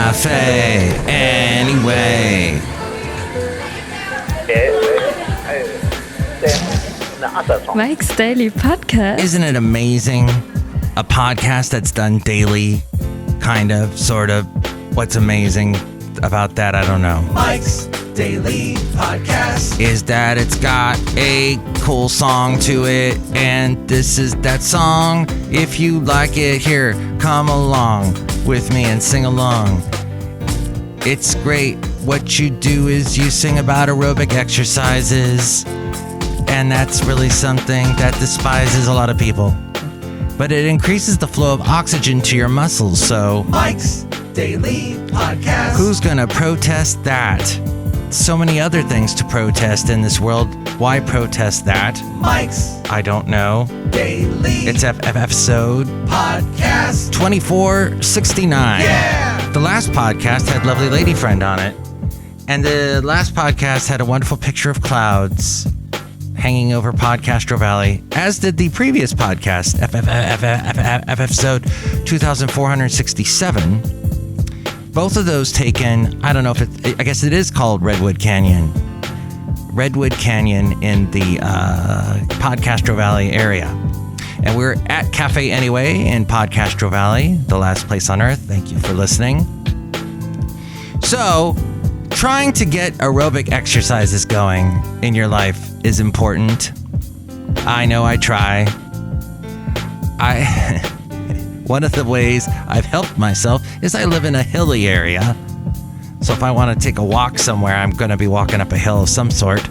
cafe anyway. Mike's Daily Podcast. Isn't it amazing? A podcast that's done daily, kind of, sort of. What's amazing about that, I don't know. Mike's Daily Podcast is that it's got a cool song to it, and this is that song. If you like it, here, come along with me and sing along. It's great. What you do is you sing about aerobic exercises, and that's really something that despises a lot of people. But it increases the flow of oxygen to your muscles, so Mike's Daily Podcast. Who's gonna protest that? So many other things to protest in this world. Why protest that? Mike's, I don't know. Daily. It's episode podcast 2469. Yeah! The last podcast had Lovely Lady Friend on it. And the last podcast had a wonderful picture of clouds hanging over Podcastro Valley, as did the previous podcast, episode 2467. Both of those taken, I don't know if I guess it is called Redwood Canyon. Redwood Canyon in the Podcastro Valley area. And we're at Cafe Anyway in Podcastro Valley, the last place on earth. Thank you for listening. So, trying to get aerobic exercises going in your life is important. I know I try. One of the ways I've helped myself is I live in a hilly area. So if I want to take a walk somewhere, I'm going to be walking up a hill of some sort.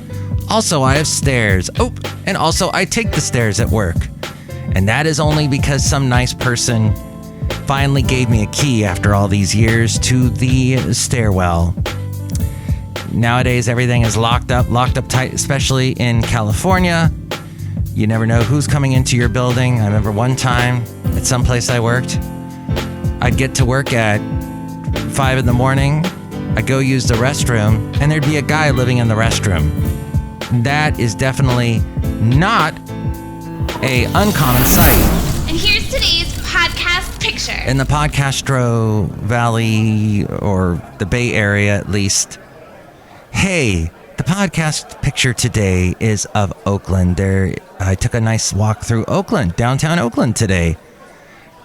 Also, I have stairs. Oh, and also I take the stairs at work. And that is only because some nice person finally gave me a key after all these years to the stairwell. Nowadays, everything is locked up tight, especially in California. You never know who's coming into your building. I remember one time at some place I worked, I'd get to work at 5 in the morning. I'd go use the restroom, and there'd be a guy living in the restroom. That is definitely not a uncommon sight. And here's today's podcast picture. In the Podcastro Valley, or the Bay Area at least. Hey, the podcast picture today is of Oakland. I took a nice walk through Oakland, downtown Oakland today.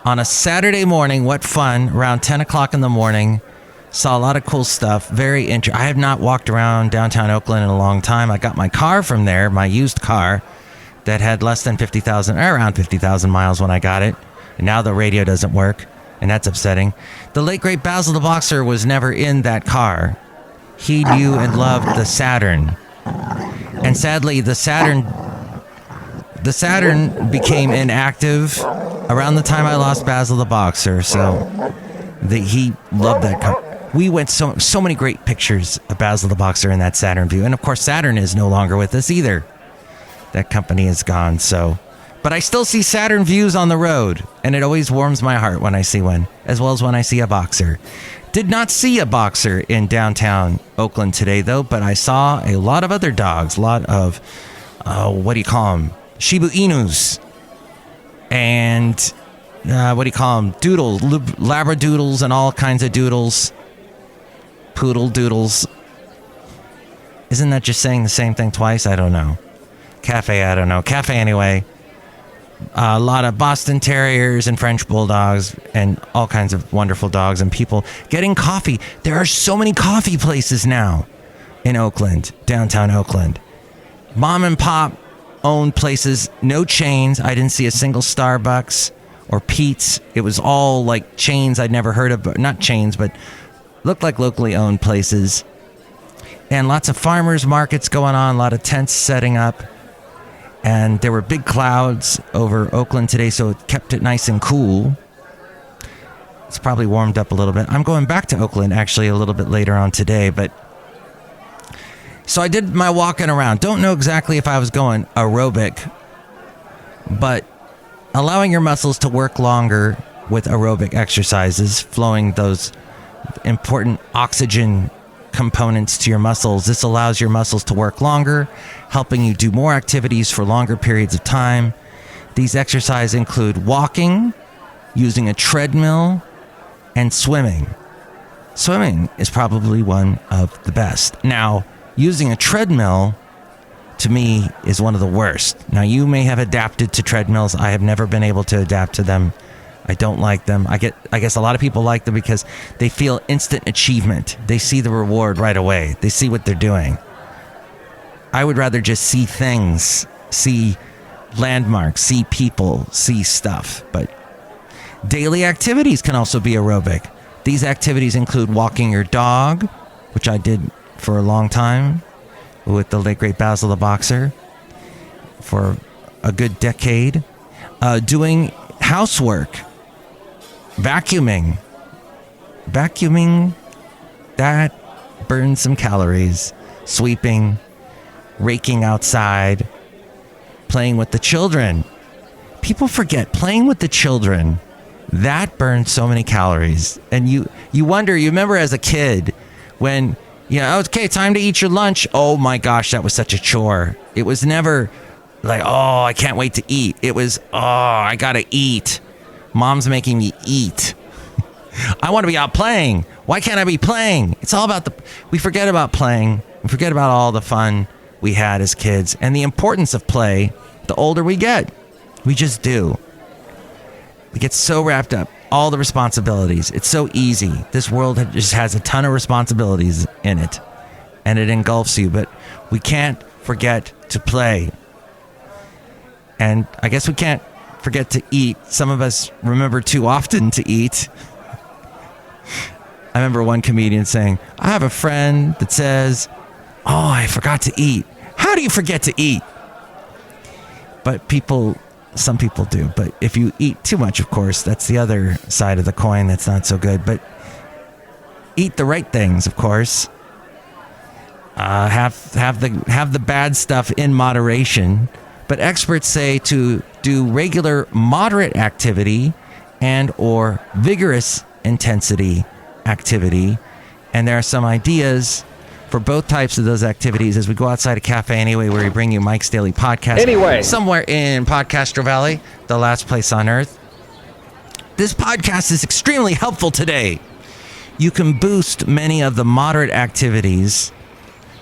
On a Saturday morning, what fun, around 10 o'clock in the morning. Saw a lot of cool stuff, very interesting. I have not walked around downtown Oakland in a long time. I got my car from there, my used car, that had less than 50,000, around 50,000 miles when I got it. And now the radio doesn't work, and that's upsetting. The late, great Basil the Boxer was never in that car. He knew and loved the Saturn. And sadly, the Saturn became inactive around the time I lost Basil the Boxer. So he loved that car. We went so many great pictures of Basil the Boxer in that Saturn view. And of course, Saturn is no longer with us either. That company is gone, so. But I still see Saturn views on the road. And it always warms my heart when I see one, as well as when I see a boxer. Did not see a boxer in downtown Oakland today, though, but I saw a lot of other dogs, a lot of, what do you call them? Shiba Inus. And, doodles, Labradoodles and all kinds of doodles. Poodle doodles. Isn't that just saying the same thing twice? I don't know. Cafe, I don't know. Cafe anyway. A lot of Boston Terriers and French Bulldogs and all kinds of wonderful dogs and people getting coffee. There are so many coffee places now in Oakland, downtown Oakland. Mom and pop owned places, no chains. I didn't see a single Starbucks or Pete's. It was all like chains I'd never heard of, not chains, but looked like locally owned places. And lots of farmers markets going on, a lot of tents setting up. And there were big clouds over Oakland today, so it kept it nice and cool. It's probably warmed up a little bit. I'm going back to Oakland actually a little bit later on today, but so I did my walking around. Don't know exactly if I was going aerobic, but allowing your muscles to work longer with aerobic exercises, flowing those important oxygen components to your muscles. This allows your muscles to work longer, helping you do more activities for longer periods of time. These exercises include walking, using a treadmill, and swimming. swimming is probably one of the best. Now, using a treadmill, to me, is one of the worst. Now, you may have adapted to treadmills. I have never been able to adapt to them. I don't like them. I guess a lot of people like them because they feel instant achievement. They see the reward right away. They see what they're doing. I would rather just see things, see landmarks, see people, see stuff. But daily activities can also be aerobic. These activities include walking your dog, which I did for a long time with the late great Basil the Boxer for a good decade. Doing housework, vacuuming, that burns some calories. Sweeping, raking outside, playing with the children. People forget playing with the children. That burns so many calories. And you wonder, you remember as a kid when, okay, time to eat your lunch. Oh my gosh, that was such a chore. It was never like, oh, I can't wait to eat. It was, oh, I gotta eat. Mom's making me eat. I want to be out playing. Why can't I be playing? It's all about we forget about playing. We forget about all the fun we had as kids and the importance of play the older we get. We just do. We get so wrapped up. All the responsibilities. It's so easy. This world just has a ton of responsibilities in it. And it engulfs you. But we can't forget to play. And I guess we can't forget to eat. Some of us remember too often to eat. I remember one comedian saying, I have a friend that says, oh, I forgot to eat. How do you forget to eat? But some people do. But if you eat too much, of course, that's the other side of the coin that's not so good. But eat the right things, of course. Have the bad stuff in moderation. But experts say to do regular moderate activity and or vigorous intensity activity. And there are some ideas for both types of those activities as we go outside a cafe anyway, where we bring you Mike's Daily Podcast. Anyway. Somewhere in Podcastro Valley, the last place on earth. This podcast is extremely helpful today. You can boost many of the moderate activities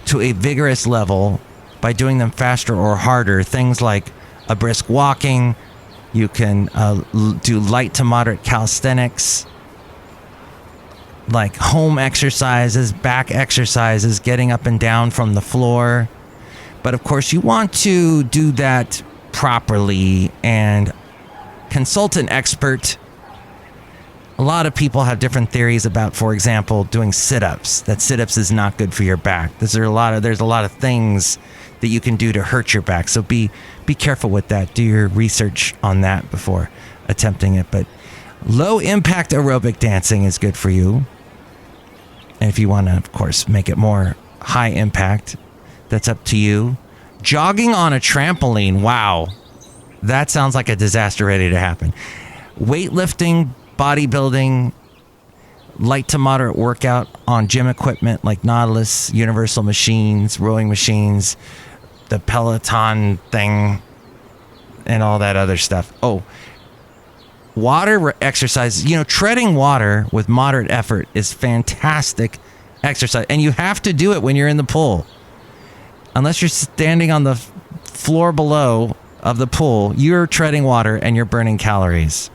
to a vigorous level by doing them faster or harder. Things like a brisk walking. You can do light to moderate calisthenics, like home exercises, back exercises, getting up and down from the floor. But of course, you want to do that properly and consult an expert. A lot of people have different theories about, for example, doing sit-ups. That sit-ups is not good for your back. There's a lot of things that you can do to hurt your back. So be careful with that. Do your research on that before attempting it. But low impact aerobic dancing is good for you. And if you want to, of course, make it more high impact, that's up to you. Jogging on a trampoline. Wow. That sounds like a disaster ready to happen. Weightlifting, bodybuilding, light to moderate workout on gym equipment like Nautilus, Universal machines, rowing machines, the Peloton thing, and all that other stuff. Oh, water exercise. Treading water with moderate effort is fantastic exercise. And you have to do it when you're in the pool. Unless you're standing on the floor below of the pool, you're treading water and you're burning calories.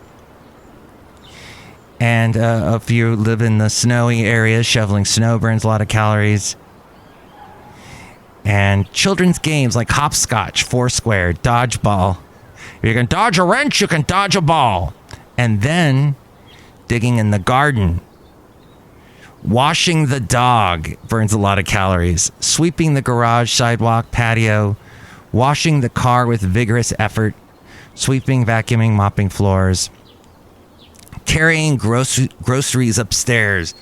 And if you live in the snowy areas, shoveling snow burns a lot of calories. And children's games like hopscotch, foursquare, dodgeball. If you can dodge a wrench, you can dodge a ball. And then digging in the garden. Washing the dog burns a lot of calories. Sweeping the garage, sidewalk, patio. Washing the car with vigorous effort. Sweeping, vacuuming, mopping floors. Carrying groceries upstairs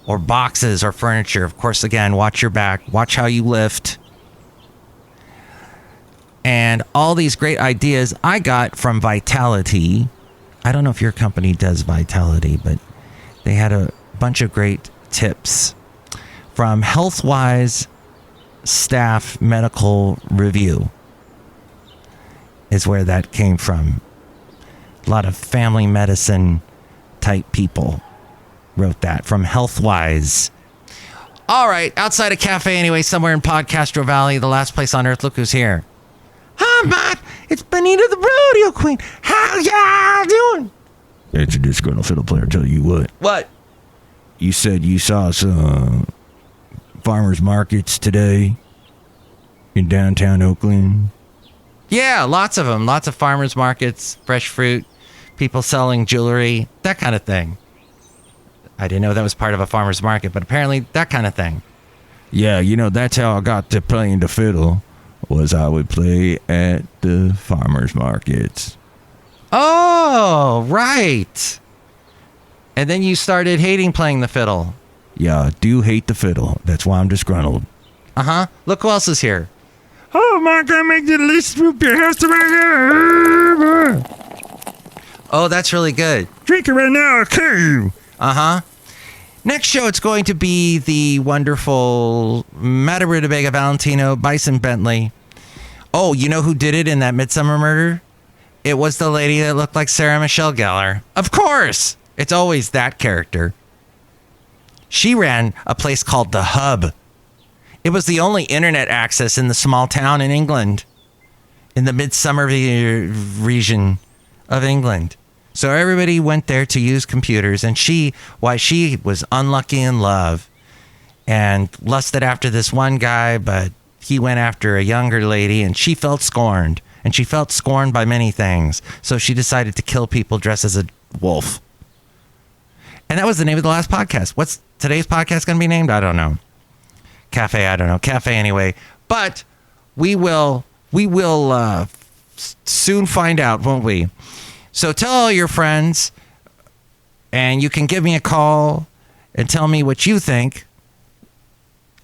or boxes or furniture. Of course, again, watch your back. Watch how you lift. And all these great ideas I got from Vitality. I don't know if your company does Vitality, but they had a bunch of great tips from HealthWise Staff Medical Review is where that came from. A lot of family medicine type people wrote that from Healthwise. All right, outside a cafe anyway, somewhere in Podcastro Valley, the last place on earth. Look who's here. Hi, Matt. It's Benita the Rodeo Queen. How y'all doing? It's a disgruntled fiddle player. Tell you what. What? You said you saw some farmers markets today in downtown Oakland. Yeah, lots of them. Lots of farmers markets, fresh fruit, people selling jewelry, that kind of thing. I didn't know that was part of a farmer's market, but apparently that kind of thing. Yeah, that's how I got to playing the fiddle, was I would play at the farmers markets. Oh, right. And then you started hating playing the fiddle. Yeah, I do hate the fiddle. That's why I'm disgruntled. Uh-huh. Look who else is here. Oh, my God, make the list swoop your house to my Oh, that's really good. Drink it right now, okay? Uh-huh. Next show, it's going to be the wonderful Madame Rootabega, Valentino, Bison Bentley. Oh, you know who did it in that Midsummer Murder? It was the lady that looked like Sarah Michelle Gellar. Of course! It's always that character. She ran a place called The Hub. It was the only internet access in the small town in England, in the Midsummer region of England. So everybody went there to use computers, and she was unlucky in love and lusted after this one guy, but he went after a younger lady, and she felt scorned. And she felt scorned by many things. So she decided to kill people dressed as a wolf. And that was the name of the last podcast. What's today's podcast going to be named? I don't know. Cafe, I don't know. Cafe anyway. But we will soon find out, won't we? So tell all your friends, and you can give me a call and tell me what you think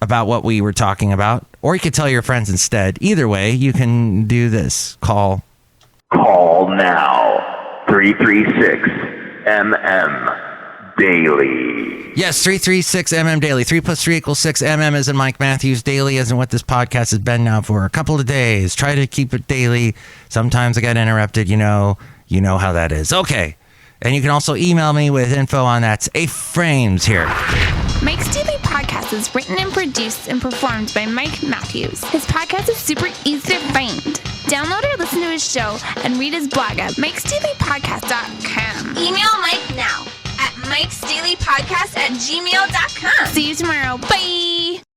about what we were talking about. Or you could tell your friends instead. Either way, you can do this. Call now. 336-MM Daily. Yes, 336-MM Daily. 3 plus 3 equals 6. MM as in Mike Matthews. Daily as in what this podcast has been now for a couple of days. Try to keep it daily. Sometimes I get interrupted. You know how that is. Okay. And you can also email me with info on that. A-Frames here. Mike's Daily Podcast is written and produced and performed by Mike Matthews. His podcast is super easy to find. Download or listen to his show and read his blog at mikesdailypodcast.com. Email Mike now at mikesdailypodcast@gmail.com. See you tomorrow. Bye!